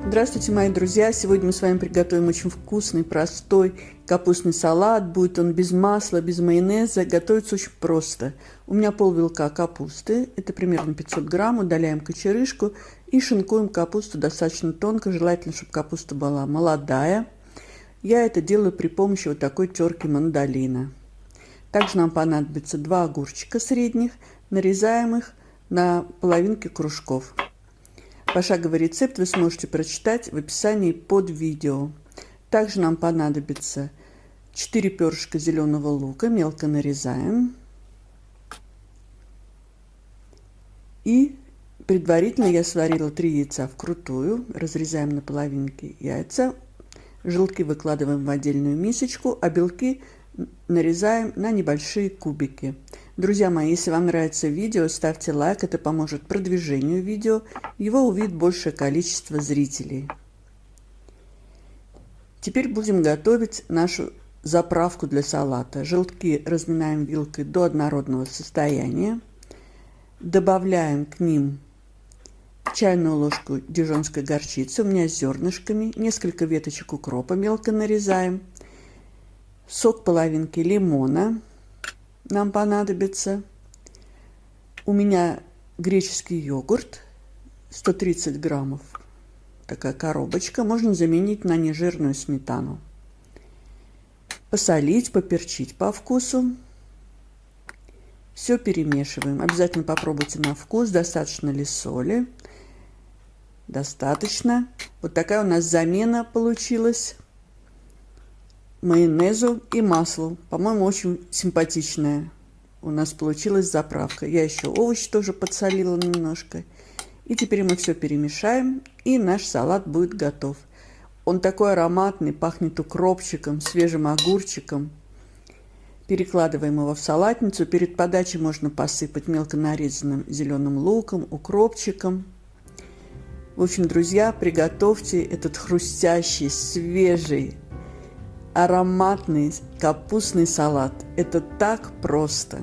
Здравствуйте, мои друзья! Сегодня мы с вами приготовим очень вкусный, простой капустный салат. Будет он без масла, без майонеза. Готовится очень просто. У меня пол-вилка капусты. Это примерно 500 грамм. Удаляем кочерышку и шинкуем капусту достаточно тонко. Желательно, чтобы капуста была молодая. Я это делаю при помощи вот такой терки мандолина. Также нам понадобится 2 огурчика средних. Нарезаем их на половинки кружков. Пошаговый рецепт вы сможете прочитать в описании под видео. Также нам понадобится 4 перышка зеленого лука, мелко нарезаем. И предварительно я сварила 3 яйца вкрутую. Разрезаем на половинки яйца. Желтки выкладываем в отдельную мисочку, а белки нарезаем на небольшие кубики. Друзья мои, если вам нравится видео, ставьте лайк, это поможет продвижению видео, его увидит большее количество зрителей. Теперь будем готовить нашу заправку для салата. Желтки разминаем вилкой до однородного состояния. Добавляем к ним чайную ложку дижонской горчицы, у меня с зернышками, несколько веточек укропа мелко нарезаем, сок половинки лимона нам понадобится, у меня греческий йогурт 130 граммов, такая коробочка, можно заменить на нежирную сметану. Посолить, поперчить по вкусу. Все перемешиваем. Обязательно попробуйте на вкус, достаточно ли соли. Достаточно. Вот такая у нас замена получилась майонезу и маслу. По-моему, очень симпатичная у нас получилась заправка. Я еще овощи тоже подсолила немножко. И теперь мы все перемешаем, и наш салат будет готов. Он такой ароматный, пахнет укропчиком, свежим огурчиком. Перекладываем его в салатницу. Перед подачей можно посыпать мелко нарезанным зеленым луком, укропчиком. В общем, друзья, приготовьте этот хрустящий, свежий, ароматный капустный салат. Это так просто.